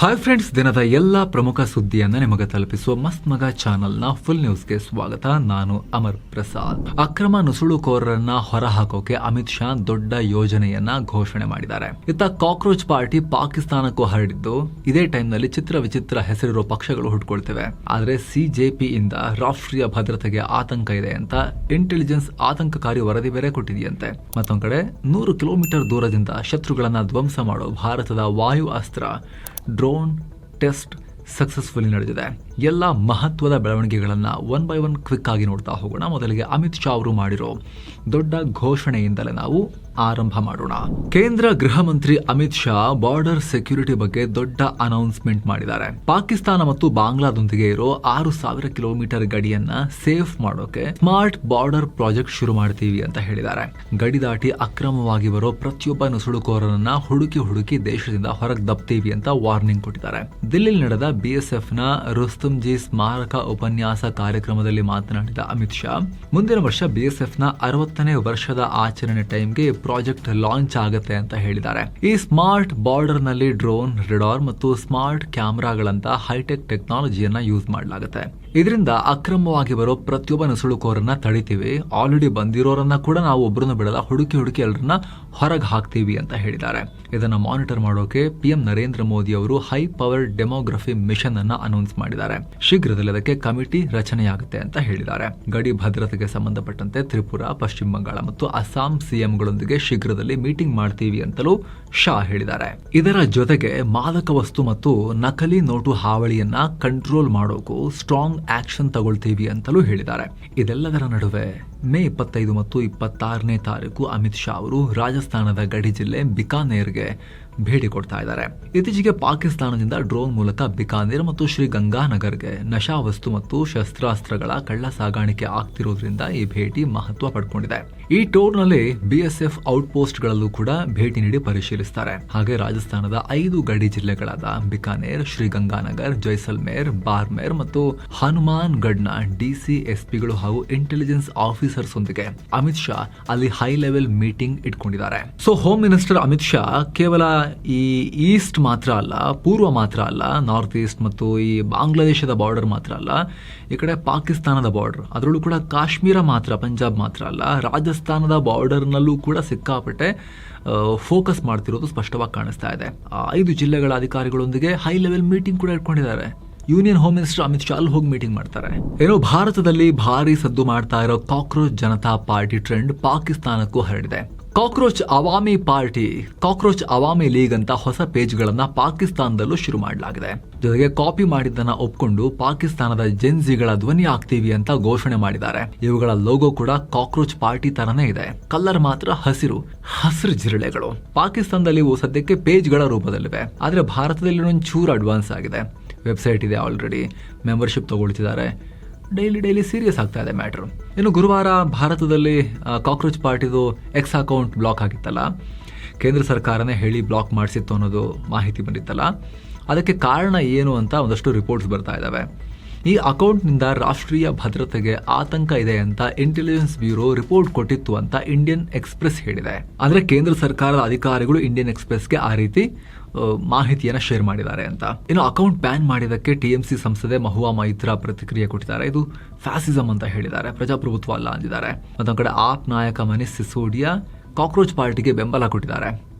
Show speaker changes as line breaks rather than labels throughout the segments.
Hi friends, ದಿನದ ಎಲ್ಲ ಪ್ರಮುಖ ಸುದ್ದಿಯನ್ನ ನಿಮಗೆ ತಲುಪಿಸುವ ಮಸ್ತ್ ಮಗ ಚಾನೆಲ್ನ ಫುಲ್ ನ್ಯೂಸ್ಗೆ ಸ್ವಾಗತ. ನಾನು ಅಮರ್ ಪ್ರಸಾದ್. ಅಕ್ರಮ ನುಸುಳುಕೋರರನ್ನ ಹೊರಹಾಕೋಕೆ ಅಮಿತ್ ಶಾ ದೊಡ್ಡ ಯೋಜನೆಯನ್ನ ಘೋಷಣೆ ಮಾಡಿದ್ದಾರೆ. ಇತ್ತ ಕಾಕ್ರೋಚ್ ಪಾರ್ಟಿ ಪಾಕಿಸ್ತಾನಕ್ಕೂ ಹರಡಿದ್ದು ಇದೇ ಟೈಮ್ ನಲ್ಲಿ ಚಿತ್ರ ವಿಚಿತ್ರ ಹೆಸರಿರೋ ಪಕ್ಷಗಳು ಹುಟ್ಕೊಳ್ತಿವೆ. ಆದ್ರೆ ಸಿಜೆಪಿ ಇಂದ ರಾಷ್ಟ್ರೀಯ ಭದ್ರತೆಗೆ ಆತಂಕ ಇದೆ ಅಂತ ಇಂಟೆಲಿಜೆನ್ಸ್ ಆತಂಕಕಾರಿ ವರದಿ ಬೇರೆ ಕೊಟ್ಟಿದೆಯಂತೆ. ಮತ್ತೊಂದ್ ಕಡೆ 100 ಕಿಲೋಮೀಟರ್ ದೂರದಿಂದ ಶತ್ರುಗಳನ್ನ ಧ್ವಂಸ ಮಾಡೋ ಭಾರತದ ವಾಯು ಅಸ್ತ್ರ ಡ್ರೋನ್ ಟೆಸ್ಟ್ ಸಕ್ಸಸ್ಫುಲಿ ನಡೆದಿದೆ. ಎಲ್ಲ ಮಹತ್ವದ ಬೆಳವಣಿಗೆಗಳನ್ನ ಒನ್ ಬೈ ಒನ್ ಕ್ವಿಕ್ ಆಗಿ ನೋಡ್ತಾ ಹೋಗೋಣ. ಮೊದಲಿಗೆ ಅಮಿತ್ ಶಾ ಅವರು ಮಾಡಿರೋ ದೊಡ್ಡ ಘೋಷಣೆಯಿಂದಲೇ ನಾವು ಆರಂಭ ಮಾಡೋಣ. ಕೇಂದ್ರ ಗೃಹ ಮಂತ್ರಿ ಅಮಿತ್ ಶಾ ಬಾರ್ಡರ್ ಸೆಕ್ಯೂರಿಟಿ ಬಗ್ಗೆ ದೊಡ್ಡ ಅನೌನ್ಸ್ಮೆಂಟ್ ಮಾಡಿದ್ದಾರೆ. ಪಾಕಿಸ್ತಾನ ಮತ್ತು ಬಾಂಗ್ಲಾದೊಂದಿಗೆ ಇರೋ 6,000 ಕಿಲೋಮೀಟರ್ ಗಡಿಯನ್ನ ಸೇಫ್ ಮಾಡೋಕೆ ಸ್ಮಾರ್ಟ್ ಬಾರ್ಡರ್ ಪ್ರಾಜೆಕ್ಟ್ ಶುರು ಮಾಡ್ತೀವಿ ಅಂತ ಹೇಳಿದ್ದಾರೆ. ಗಡಿ ದಾಟಿ ಅಕ್ರಮವಾಗಿ ಬರೋ ಪ್ರತಿಯೊಬ್ಬ ನುಸುಳುಕೋರರನ್ನ ಹುಡುಕಿ ದೇಶದಿಂದ ಹೊರಗೆ ದಬ್ತೀವಿ ಅಂತ ವಾರ್ನಿಂಗ್ ಕೊಟ್ಟಿದ್ದಾರೆ. ದಿಲ್ಲಿಯಲ್ಲಿ ನಡೆದ ಬಿಎಸ್ಎಫ್ ನ ರುಸ್ತುಂಜಿ ಸ್ಮಾರಕ ಉಪನ್ಯಾಸ ಕಾರ್ಯಕ್ರಮದಲ್ಲಿ ಮಾತನಾಡಿದ ಅಮಿತ್ ಶಾ, ಮುಂದಿನ ವರ್ಷ ಬಿಎಸ್ಎಫ್ ನ 60ನೇ ವರ್ಷದ ಆಚರಣೆ ಟೈಮ್ಗೆ ಪ್ರಾಜೆಕ್ಟ್ ಲಾಂಚ್ ಆಗುತ್ತೆ ಅಂತ ಹೇಳಿದ್ದಾರೆ. ಈ ಸ್ಮಾರ್ಟ್ ಬಾರ್ಡರ್ ನಲ್ಲಿ ಡ್ರೋನ್, ರೆಡಾರ್ ಮತ್ತು ಸ್ಮಾರ್ಟ್ ಕ್ಯಾಮೆರಾಗಳಂತ ಹೈಟೆಕ್ ಟೆಕ್ನಾಲಜಿಯನ್ನ ಯೂಸ್ ಮಾಡಲಾಗುತ್ತೆ. ಇದರಿಂದ ಅಕ್ರಮವಾಗಿ ಬರೋ ಪ್ರತಿಯೊಬ್ಬ ನುಸುಳುಕೋರನ್ನ ತಡಿತೀವಿ. ಆಲ್ರೆಡಿ ಬಂದಿರೋರನ್ನ ಕೂಡ ನಾವು ಒಬ್ಬರನ್ನ ಬಿಡಲ್ಲ, ಹುಡುಕಿ ಎಲ್ಲರನ್ನ ಹೊರಗೆ ಹಾಕ್ತೀವಿ ಅಂತ ಹೇಳಿದ್ದಾರೆ. ಇದನ್ನ ಮಾನಿಟರ್ ಮಾಡೋಕೆ ಪಿಎಂ ನರೇಂದ್ರ ಮೋದಿ ಅವರು ಹೈ ಪವರ್ ಡೆಮೋಗ್ರಫಿ ಮಿಷನ್ ಅನ್ನ ಅನೌನ್ಸ್ ಮಾಡಿದ್ದಾರೆ. ಶೀಘ್ರದಲ್ಲಿ ಅದಕ್ಕೆ ಕಮಿಟಿ ರಚನೆಯಾಗುತ್ತೆ ಅಂತ ಹೇಳಿದ್ದಾರೆ. ಗಡಿ ಭದ್ರತೆಗೆ ಸಂಬಂಧಪಟ್ಟಂತೆ ತ್ರಿಪುರಾ, ಪಶ್ಚಿಮ ಬಂಗಾಳ ಮತ್ತು ಅಸ್ಸಾಂ ಸಿಎಂಗಳೊಂದಿಗೆ ಶೀಘ್ರದಲ್ಲಿ ಮೀಟಿಂಗ್ ಮಾಡ್ತೀವಿ ಅಂತಲೂ ಶಾ ಹೇಳಿದ್ದಾರೆ. ಇದರ ಜೊತೆಗೆ ಮಾದಕ ವಸ್ತು ಮತ್ತು ನಕಲಿ ನೋಟು ಹಾವಳಿಯನ್ನ ಕಂಟ್ರೋಲ್ ಮಾಡೋಕು ಸ್ಟ್ರಾಂಗ್ ಆಕ್ಷನ್ ತಗೊಳ್ತೀವಿ ಅಂತಲೂ ಹೇಳಿದ್ದಾರೆ. ಇದೆಲ್ಲದರ ನಡುವೆ ಮೇ 25 ಮತ್ತು 26ನೇ ತಾರೀಕು ಅಮಿತ್ ಶಾ ಅವರು ರಾಜಸ್ಥಾನದ ಗಡಿ ಜಿಲ್ಲೆ ಬಿಕಾನೇರ್ಗೆ ಭೇಟಿ ಕೊಡ್ತಾ ಇದ್ದಾರೆ. ಇತ್ತೀಚೆಗೆ ಪಾಕಿಸ್ತಾನದಿಂದ ಡ್ರೋನ್ ಮೂಲಕ ಬಿಕಾನೇರ್ ಮತ್ತು ಶ್ರೀ ಗಂಗಾನಗರ್ಗೆ ನಶಾವಸ್ತು ಮತ್ತು ಶಸ್ತ್ರಾಸ್ತ್ರಗಳ ಕಳ್ಳ ಸಾಗಾಣಿಕೆ ಆಗ್ತಿರೋದ್ರಿಂದ ಈ ಭೇಟಿ ಮಹತ್ವ ಪಡ್ಕೊಂಡಿದೆ. ಈ ಟೂರ್ನಲ್ಲಿ ಬಿಎಸ್ಎಫ್ ಔಟ್ ಪೋಸ್ಟ್ ಗಳಲ್ಲೂ ಕೂಡ ಭೇಟಿ ನೀಡಿ ಪರಿಶೀಲಿಸುತ್ತಾರೆ. ಹಾಗೆ ರಾಜಸ್ಥಾನದ 5 ಗಡಿ ಜಿಲ್ಲೆಗಳಾದ ಬಿಕಾನೇರ್, ಶ್ರೀ ಗಂಗಾನಗರ್, ಜೈಸಲ್ಮೇರ್, ಬಾರ್ಮೇರ್ ಮತ್ತು ಹನುಮಾನ್ ಗಢ್ನ ಡಿಸಿಎಸ್ಪಿಗಳು ಹಾಗೂ ಇಂಟೆಲಿಜೆನ್ಸ್ ಆಫೀಸರ್ಸ್ ಒಂದಿಗೆ ಅಮಿತ್ ಶಾ ಅಲ್ಲಿ ಹೈ ಲೆವೆಲ್ ಮೀಟಿಂಗ್ ಇಟ್ಕೊಂಡಿದ್ದಾರೆ. So home minister Amit Shah ಕೇವಲ ಈ ಈಸ್ಟ್ ಮಾತ್ರ ಅಲ್ಲ, ಪೂರ್ವ ಮಾತ್ರ ಅಲ್ಲ, ನಾರ್ತ್ ಈಸ್ಟ್ ಮತ್ತು ಈ ಬಾಂಗ್ಲಾದೇಶದ ಬಾರ್ಡರ್ ಮಾತ್ರ ಅಲ್ಲ, ಈ ಕಡೆ ಪಾಕಿಸ್ತಾನದ ಬಾರ್ಡರ್, ಅದರಲ್ಲೂ ಕೂಡ ಕಾಶ್ಮೀರ ಮಾತ್ರ, ಪಂಜಾಬ್ ಮಾತ್ರ ಅಲ್ಲ, ರಾಜಸ್ಥಾನದ ಬಾರ್ಡರ್ನಲ್ಲೂ ಕೂಡ ಸಿಕ್ಕಾಪಟ್ಟೆ ಫೋಕಸ್ ಮಾಡ್ತಿರೋದು ಸ್ಪಷ್ಟವಾಗಿ ಕಾಣಿಸ್ತಾ ಇದೆ. 5 ಜಿಲ್ಲೆಗಳ ಅಧಿಕಾರಿಗಳೊಂದಿಗೆ ಹೈ ಲೆವೆಲ್ ಮೀಟಿಂಗ್ ಕೂಡ ಇಟ್ಕೊಂಡಿದ್ದಾರೆ. Union home minister Amit Shah ಅಲ್ಲಿ ಹೋಗಿ ಮೀಟಿಂಗ್ ಮಾಡ್ತಾರೆ. ಏನೋ ಭಾರತದಲ್ಲಿ ಭಾರಿ ಸದ್ದು ಮಾಡ್ತಾ ಇರೋ ಕಾಕ್ರೋಚ್ ಜನತಾ ಪಾರ್ಟಿ ಟ್ರೆಂಡ್ ಪಾಕಿಸ್ತಾನಕ್ಕೂ ಹರಡಿದೆ. ಕಾಕ್ರೋಚ್ ಅವಾಮಿ ಲೀಗ್ ಅಂತ ಹೊಸ ಪೇಜ್ಗಳನ್ನ ಪಾಕಿಸ್ತಾನದಲ್ಲೂ ಶುರು ಮಾಡಲಾಗಿದೆ. ಜೊತೆಗೆ ಕಾಪಿ ಮಾಡಿದ್ದನ್ನ ಒಪ್ಕೊಂಡು ಪಾಕಿಸ್ತಾನದ ಜೆನ್ಸಿಗಳ ಧ್ವನಿ ಆಗ್ತೀವಿ ಅಂತ ಘೋಷಣೆ ಮಾಡಿದ್ದಾರೆ. ಇವುಗಳ ಲೋಗೋ ಕೂಡ ಕಾಕ್ರೋಚ್ ಪಾರ್ಟಿ ತರನೇ ಇದೆ. ಕಲರ್ ಮಾತ್ರ ಹಸಿರು ಜಿರಳೆಗಳು. ಪಾಕಿಸ್ತಾನದಲ್ಲಿ ಇವು ಸದ್ಯಕ್ಕೆ ಪೇಜ್ಗಳ ರೂಪದಲ್ಲಿವೆ. ಆದ್ರೆ ಭಾರತದಲ್ಲಿ ಒಂಚೂರು ಅಡ್ವಾನ್ಸ್ ಆಗಿದೆ. ವೆಬ್ಸೈಟ್ ಇದೆ, ಆಲ್ರೆಡಿ ಮೆಂಬರ್ಶಿಪ್ ತಗೊಳ್ತಿದ್ದಾರೆ. ಡೈಲಿ ಸೀರಿಯಸ್ ಆಗ್ತಾ ಇದೆ ಮ್ಯಾಟರ್. ಇನ್ನು ಗುರುವಾರ ಭಾರತದಲ್ಲಿ ಕಾಕ್ರೋಚ್ ಪಾರ್ಟಿದು ಎಕ್ಸ್ ಅಕೌಂಟ್ ಬ್ಲಾಕ್ ಆಗಿತ್ತಲ್ಲ, ಕೇಂದ್ರ ಸರ್ಕಾರನೇ ಹೇಳಿ ಬ್ಲಾಕ್ ಮಾಡಿಸಿತ್ತು ಅನ್ನೋದು ಮಾಹಿತಿ ಬಂದಿತ್ತಲ್ಲ, ಅದಕ್ಕೆ ಕಾರಣ ಏನು ಅಂತ ಒಂದಷ್ಟು ರಿಪೋರ್ಟ್ಸ್ ಬರ್ತಾ ಇದ್ದಾವೆ. ಈ ಅಕೌಂಟ್ನಿಂದ ರಾಷ್ಟ್ರೀಯ ಭದ್ರತೆಗೆ ಆತಂಕ ಇದೆ ಅಂತ ಇಂಟೆಲಿಜೆನ್ಸ್ ಬ್ಯೂರೋ ರಿಪೋರ್ಟ್ ಕೊಟ್ಟಿತ್ತು ಅಂತ ಇಂಡಿಯನ್ ಎಕ್ಸ್ಪ್ರೆಸ್ ಹೇಳಿದೆ. ಆದರೆ ಕೇಂದ್ರ ಸರ್ಕಾರದ ಅಧಿಕಾರಿಗಳು ಇಂಡಿಯನ್ ಎಕ್ಸ್ಪ್ರೆಸ್ಗೆ ಆ ರೀತಿ ಮಾಹಿತಿಯನ್ನು ಶೇರ್ ಮಾಡಿದ್ದಾರೆ ಅಂತ. ಇನ್ನು ಅಕೌಂಟ್ ಬ್ಯಾನ್ ಮಾಡಿದಕ್ಕೆ ಟಿಎಂಸಿ ಸಂಸದೆ ಮಹುವಾ ಮೈತ್ರಾ ಪ್ರತಿಕ್ರಿಯೆ ಕೊಟ್ಟಿದ್ದಾರೆ. ಇದು ಫ್ಯಾಸಿಸಂ ಅಂತ ಹೇಳಿದ್ದಾರೆ, ಪ್ರಜಾಪ್ರಭುತ್ವ ಅಲ್ಲ ಅಂದಿದ್ದಾರೆ. ಮತ್ತೊಂದು ಕಡೆ ಆಪ್ ನಾಯಕ ಮನೀಶ್ ಸಿಸೋಡಿಯಾ ಕಾಕ್ರೋಚ್ ಪಾರ್ಟಿಗೆ ಬೆಂಬಲ ಕೊಟ್ಟಿದ್ದಾರೆ.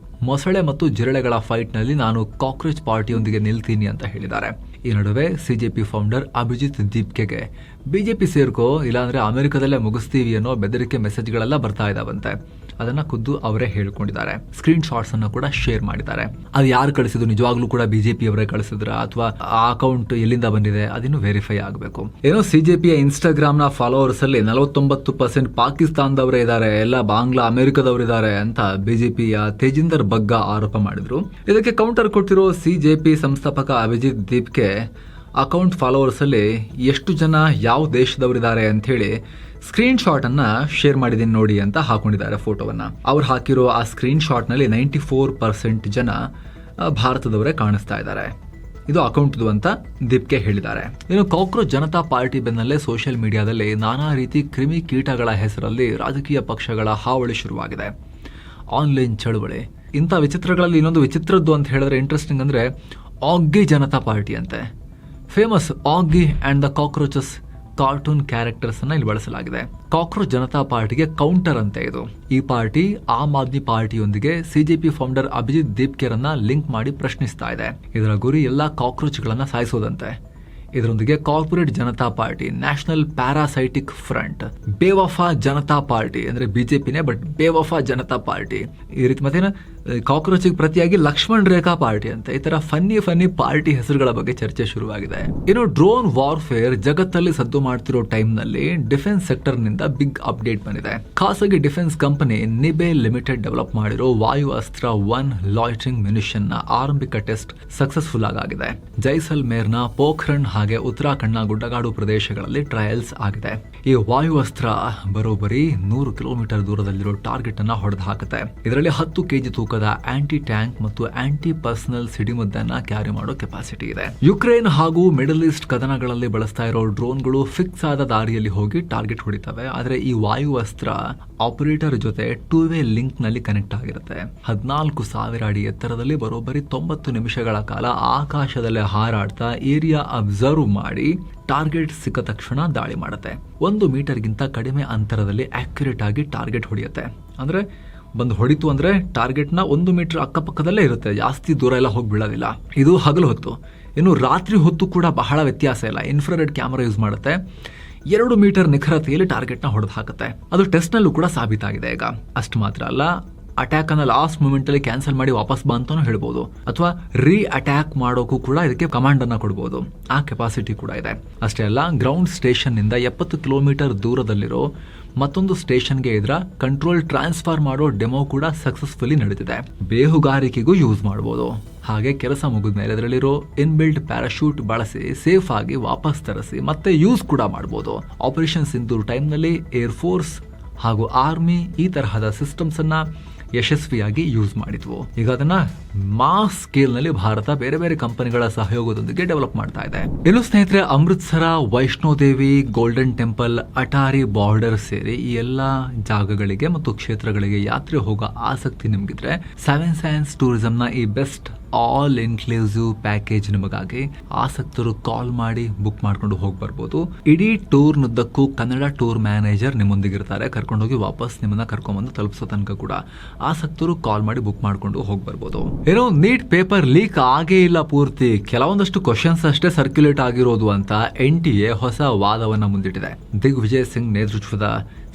ಮೊಸಳೆ ಮತ್ತು ಜಿರಳೆಗಳ ಫೈಟ್ ನಲ್ಲಿ ನಾನು ಕಾಕ್ರೋಚ್ ಪಾರ್ಟಿಯೊಂದಿಗೆ ನಿಲ್ತೀನಿ ಅಂತ ಹೇಳಿದ್ದಾರೆ. ಈ ನಡುವೆ ಸಿಜೆಪಿ ಫೌಂಡರ್ ಅಭಿಜಿತ್ ದೀಪ್ಕೆಗೆ ಬಿಜೆಪಿ ಸೇರ್ಕೋ, ಇಲ್ಲಾಂದ್ರೆ ಅಮೆರಿಕದಲ್ಲೇ ಮುಗಿಸ್ತೀವಿ ಅನ್ನೋ ಬೆದರಿಕೆ ಮೆಸೇಜ್ಗಳೆಲ್ಲ ಬರ್ತಾ ಇದಾವಂತೆ. ಅದನ್ನ ಖುದ್ದು ಅವರೇ ಹೇಳ್ಕೊಂಡಿದ್ದಾರೆ. ಸ್ಕ್ರೀನ್ ಶಾಟ್ಸ್ ಅನ್ನ ಕೂಡ ಶೇರ್ ಮಾಡಿದ್ದಾರೆ. ಅದು ಯಾರು ಕಳಿಸಿದ್ರು, ನಿಜವಾಗ್ಲೂ ಕೂಡ ಬಿಜೆಪಿ ಅವರೇ ಕಳಿಸಿದ್ರ ಅಥವಾ ಆ ಅಕೌಂಟ್ ಎಲ್ಲಿಂದ ಬಂದಿದೆ ಅದಿನ್ನು ವೆರಿಫೈ ಆಗಬೇಕು. ಏನೋ ಸಿಜೆಪಿಯ ಇನ್ಸ್ಟಾಗ್ರಾಮ್ ನ ಫಾಲೋವರ್ಸ್ ಅಲ್ಲಿ 49% ಪಾಕಿಸ್ತಾನದವರೇ ಇದ್ದಾರೆ, ಎಲ್ಲ ಬಾಂಗ್ಲಾ ಅಮೆರಿಕದವರಿದ್ದಾರೆ ಅಂತ ಬಿಜೆಪಿಯ ತೇಜಿಂದರ್ ಬಗ್ಗಾ ಆರೋಪ ಮಾಡಿದ್ರು. ಇದಕ್ಕೆ ಕೌಂಟರ್ ಕೊಟ್ಟಿರೋ ಸಿಜೆಪಿ ಸಂಸ್ಥಾಪಕ ಅಭಿಜಿತ್ ದೀಪ್ಕೆ ಅಕೌಂಟ್ ಫಾಲೋವರ್ಸ್ ಅಲ್ಲಿ ಎಷ್ಟು ಜನ ಯಾವ ದೇಶದವರಿದ್ದಾರೆ ಅಂತ ಹೇಳಿ ಸ್ಕ್ರೀನ್ ಶಾಟ್ ಅನ್ನ ಶೇರ್ ಮಾಡಿದೀನಿ ನೋಡಿ ಅಂತ ಹಾಕೊಂಡಿದ್ದಾರೆ ಫೋಟೋವನ್ನ. ಅವ್ರು ಹಾಕಿರೋ ಆ ಸ್ಕ್ರೀನ್ ಶಾಟ್ ನಲ್ಲಿ 94% ಜನ ಭಾರತದವರೇ ಕಾಣಿಸ್ತಾ ಇದ್ದಾರೆ. ಇದು ಅಕೌಂಟ್ದು ಅಂತ ದೀಪ್ಕೆ ಹೇಳಿದ್ದಾರೆ. ಇನ್ನು ಕಾಕ್ರೋಚ್ ಜನತಾ ಪಾರ್ಟಿ ಬೆನ್ನಲ್ಲೇ ಸೋಷಿಯಲ್ ಮೀಡಿಯಾದಲ್ಲಿ ನಾನಾ ರೀತಿ ಕ್ರಿಮಿ ಕೀಟಗಳ ಹೆಸರಲ್ಲಿ ರಾಜಕೀಯ ಪಕ್ಷಗಳ ಹಾವಳಿ ಶುರುವಾಗಿದೆ. ಆನ್ಲೈನ್ ಚಳುವಳಿ, ಇಂಥ ವಿಚಿತ್ರಗಳಲ್ಲಿ ಇನ್ನೊಂದು ವಿಚಿತ್ರದ್ದು ಅಂತ ಹೇಳಿದ್ರೆ ಇಂಟ್ರೆಸ್ಟಿಂಗ್ ಅಂದ್ರೆ ಆಗಿ ಜನತಾ ಪಾರ್ಟಿ ಅಂತೆ. ಫೇಮಸ್ ಆಗಿ and the cockroaches cartoon characters ಅನ್ನ ಇಲ್ಲಿ ಬಳಸಲಾಗಿದೆ. ಕಾಕ್ರೋಚ್ ಜನತಾ ಪಾರ್ಟಿಗೆ ಕೌಂಟರ್ ಅಂತೆ ಇದು. ಈ ಪಾರ್ಟಿ ಆಮ್ ಆದ್ಮಿ ಪಾರ್ಟಿಯೊಂದಿಗೆ ಸಿಜೆಪಿ ಫೌಂಡರ್ ಅಭಿಜಿತ್ ದೀಪ್ಕೆರನ್ನ ಲಿಂಕ್ ಮಾಡಿ ಪ್ರಶ್ನಿಸ್ತಾ ಇದೆ. ಇದರ ಗುರಿ ಎಲ್ಲಾ ಕಾಕ್ರೋಚ್ ಗಳನ್ನ ಸಾಯಿಸೋದಂತೆ. ಇದರೊಂದಿಗೆ corporate Janata party, national parasitic front, Bewafa Janata party ಅಂದ್ರೆ ಬಿಜೆಪಿನೇ ಬಟ್ ಬೇವಫಾ ಜನತಾ ಪಾರ್ಟಿ ಈ ರೀತಿ ಮತ್ತೆ ಕಾಕ್ರೋಚ್ ಪ್ರತಿಯಾಗಿ ಲಕ್ಷ್ಮಣ್ ರೇಖಾ ಪಾರ್ಟಿ ಅಂತ ಈ ತರ ಫನ್ನಿ ಪಾರ್ಟಿ ಹೆಸರುಗಳ ಬಗ್ಗೆ ಚರ್ಚೆ ಶುರುವಾಗಿದೆ. ಇನ್ನು ಡ್ರೋನ್ ವಾರ್ಫೇರ್ ಜಗತ್ತಲ್ಲಿ ಸದ್ದು ಮಾಡ್ತಿರೋ ಟೈಮ್ ನಲ್ಲಿ ಡಿಫೆನ್ಸ್ ಸೆಕ್ಟರ್ ನಿಂದ ಬಿಗ್ ಅಪ್ಡೇಟ್ ಬಂದಿದೆ. ಖಾಸಗಿ ಡಿಫೆನ್ಸ್ ಕಂಪನಿ ನಿಬೆ ಲಿಮಿಟೆಡ್ ಡೆವಲಪ್ ಮಾಡಿರೋ ವಾಯು ಅಸ್ತ್ರ 1 ಲಾಯ್ಟರಿಂಗ್ ಮ್ಯುನಿಷನ್ ನ ಆರಂಭಿಕ ಟೆಸ್ಟ್ ಸಕ್ಸಸ್ಫುಲ್ ಆಗಿದೆ. ಜೈಸಲ್ಮೇರ್ ನ ಪೋಖ್ರಣ್ ಹಾಗೆ ಉತ್ತರಾಖಂಡ್ನ ಗುಡ್ಡಗಾಡು ಪ್ರದೇಶಗಳಲ್ಲಿ ಟ್ರಯಲ್ಸ್ ಆಗಿದೆ. ಈ ವಾಯು ಅಸ್ತ್ರ ಬರೋಬ್ಬರಿ 100 ಕಿಲೋಮೀಟರ್ ದೂರದಲ್ಲಿರೋ ಟಾರ್ಗೆಟ್ ಅನ್ನ ಹೊಡೆದು ಹಾಕುತ್ತೆ. ಇದರಲ್ಲಿ 10 ಕೆಜಿ ತೂಕದ ಆಂಟಿ ಟ್ಯಾಂಕ್ ಮತ್ತು ಆಂಟಿ ಪರ್ಸನಲ್ ಸಿಡಿಮದ್ದನ್ನ ಕ್ಯಾರಿ ಮಾಡೋ ಕೆಪಾಸಿಟಿ ಇದೆ. ಯುಕ್ರೇನ್ ಹಾಗೂ ಮಿಡಲ್ ಈಸ್ಟ್ ಕದನಗಳಲ್ಲಿ ಬಳಸ್ತಾ ಇರೋ ಡ್ರೋನ್ಗಳು ಫಿಕ್ಸ್ ಆದ ದಾರಿಯಲ್ಲಿ ಹೋಗಿ ಟಾರ್ಗೆಟ್ ಹೊಡಿತವೆ. ಆದ್ರೆ ಈ ವಾಯು ಅಸ್ತ್ರ ಆಪರೇಟರ್ ಜೊತೆ 2 ವೇ ಲಿಂಕ್ ನಲ್ಲಿ ಕನೆಕ್ಟ್ ಆಗಿರುತ್ತೆ. 14,000 ಅಡಿ ಎತ್ತರದಲ್ಲಿ ಬರೋಬ್ಬರಿ 90 ನಿಮಿಷಗಳ ಕಾಲ ಆಕಾಶದಲ್ಲೇ ಹಾರಾಡ್ತಾ ಏರಿಯಾ ಅಬ್ಸರ್ವ್ ಮಾಡಿ ಟಾರ್ಗೆಟ್ ಸಿಕ್ಕ ತಕ್ಷಣ ದಾಳಿ ಮಾಡುತ್ತೆ. 1 ಮೀಟರ್ಗಿಂತ ಕಡಿಮೆ ಅಂತರದಲ್ಲಿ ಅಕ್ಯುರೇಟ್ ಆಗಿ ಟಾರ್ಗೆಟ್ ಹೊಡೆಯುತ್ತೆ. ಅಂದ್ರೆ ಬಂದು ಹೊಡಿತು ಅಂದ್ರೆ ಟಾರ್ಗೆಟ್ ನ 1 ಮೀಟರ್ ಅಕ್ಕಪಕ್ಕದಲ್ಲೇ ಇರುತ್ತೆ, ಜಾಸ್ತಿ ದೂರ ಎಲ್ಲ ಹೋಗಿ ಬೀಳೋದಿಲ್ಲ. ಇದು ಹಗಲು ಹೊತ್ತು. ಇನ್ನು ರಾತ್ರಿ ಹೊತ್ತು ಕೂಡ ಬಹಳ ವ್ಯತ್ಯಾಸ ಇಲ್ಲ. ಇನ್ಫ್ರಾರೆಡ್ ಕ್ಯಾಮೆರಾ ಯೂಸ್ ಮಾಡುತ್ತೆ. 2 ಮೀಟರ್ ನಿಖರತೆಯಲ್ಲಿ ಟಾರ್ಗೆಟ್ ನ ಹೊಡೆದು ಹಾಕುತ್ತೆ. ಅದು ಟೆಸ್ಟ್ ನಲ್ಲೂ ಕೂಡ ಸಾಬೀತಾಗಿದೆ. ಈಗ ಅಷ್ಟು ಮಾತ್ರ ಅಲ್ಲ, ಅಟ್ಯಾಕ್ ಅನ್ನ ಲಾಸ್ಟ್ ಮೂಮೆಂಟ್ ಅಲ್ಲಿ ಕ್ಯಾನ್ಸಲ್ ಮಾಡಿ ವಾಪಸ್ ಬಾ ಅಂತಾನು ಹೇಳ್ಬೋದು, ಅಥವಾ ರೀ ಅಟ್ಯಾಕ್ ಮಾಡೋಕ್ಕೂ ಕೂಡ ಇದಕ್ಕೆ ಕಮಾಂಡ್ ಅನ್ನ ಕೊಡಬಹುದು. ಆ ಕೆಪಾಸಿಟಿ ಕೂಡ ಇದೆ. ಅಷ್ಟೇ ಅಲ್ಲ, ಗ್ರೌಂಡ್ ಸ್ಟೇಷನ್ ನಿಂದ 70 ಕಿಲೋಮೀಟರ್ ದೂರದಲ್ಲಿರೋ ಮತ್ತೊಂದು ಸ್ಟೇಷನ್ಗೆ ಇದರ ಕಂಟ್ರೋಲ್ ಟ್ರಾನ್ಸ್ಫರ್ ಮಾಡೋ ಡೆಮೋ ಕೂಡ ಸಕ್ಸಸ್ಫುಲಿ ನಡೆದಿದೆ. ಬೇಹುಗಾರಿಕೆಗೂ ಯೂಸ್ ಮಾಡಬಹುದು. ಹಾಗೆ ಕೆಲಸ ಮುಗಿದ ಮೇಲೆ ಅದರಲ್ಲಿರೋ ಇನ್ಬಿಲ್ಟ್ ಪ್ಯಾರಾಶೂಟ್ ಬಳಸಿ ಸೇಫ್ ಆಗಿ ವಾಪಸ್ ತರಿಸಿ ಮತ್ತೆ ಯೂಸ್ ಕೂಡ ಮಾಡಬಹುದು. ಆಪರೇಷನ್ ಸಿಂಧೂರ್ ಟೈಮ್ ನಲ್ಲಿ ಏರ್ ಫೋರ್ಸ್ ಹಾಗೂ ಆರ್ಮಿ ಈ ತರಹದ ಸಿಸ್ಟಮ್ಸ್ ಅನ್ನ ಯಶಸ್ವಿಯಾಗಿ ಯೂಸ್ ಮಾಡಿದ್ವು. ಈಗ ಅದನ್ನ ಮಾಸ್ ಸ್ಕೇಲ್ ನಲ್ಲಿ ಭಾರತ ಬೇರೆ ಬೇರೆ ಕಂಪನಿಗಳ ಸಹಯೋಗದೊಂದಿಗೆ ಡೆವಲಪ್ ಮಾಡ್ತಾ ಇದೆ. ಇನ್ನು ಸ್ನೇಹಿತರೆ, Amritsar, Vaishno Devi, golden temple, Attari border ಸೇರಿ ಈ ಎಲ್ಲಾ ಜಾಗಗಳಿಗೆ ಮತ್ತು ಕ್ಷೇತ್ರಗಳಿಗೆ ಯಾತ್ರೆ ಹೋಗೋ ಆಸಕ್ತಿ ನಿಮ್ಗಿದ್ರೆ 7 ಸೈನ್ಸ್ ಟೂರಿಸಂ ನ ಈ ಬೆಸ್ಟ್ ಆಲ್ ಇನ್ಕ್ಲೂಸಿವ್ ಪ್ಯಾಕೇಜ್ ನಿಮಗಾಗಿ ಆಸಕ್ತರು ಕಾಲ್ ಮಾಡಿ ಬುಕ್ ಮಾಡ್ಕೊಂಡು ಹೋಗಿ ಬರ್ಬೋದು. ಇಡೀ ಟೂರ್ ನುದ್ದಕ್ಕೂ ಕನ್ನಡ ಟೂರ್ ಮ್ಯಾನೇಜರ್ ನಿಮ್ಮೊಂದಿಗಿರ್ತಾರೆ. ಕರ್ಕೊಂಡೋಗಿ ವಾಪಸ್ ನಿಮ್ಮನ್ನ ಕರ್ಕೊಂಡ್ಬಂದು ತಲುಪಿಸೋ ತನಕ ಕೂಡ ಆಸಕ್ತರು ಕಾಲ್ ಮಾಡಿ ಬುಕ್ ಮಾಡ್ಕೊಂಡು ಹೋಗಿ ಬರ್ಬೋದು. ಏನೋ ನೀಟ್ ಪೇಪರ್ ಲೀಕ್ ಆಗೇ ಇಲ್ಲ, ಪೂರ್ತಿ ಕೆಲವೊಂದಷ್ಟು ಕ್ವಶನ್ಸ್ ಅಷ್ಟೇ ಸರ್ಕ್ಯುಲೇಟ್ ಆಗಿರೋದು ಅಂತ NTA ಹೊಸ ವಾದವನ್ನ ಮುಂದಿಟ್ಟಿದೆ. ದಿಗ್ವಿಜಯ್ ಸಿಂಗ್ ನೇತೃತ್ವದ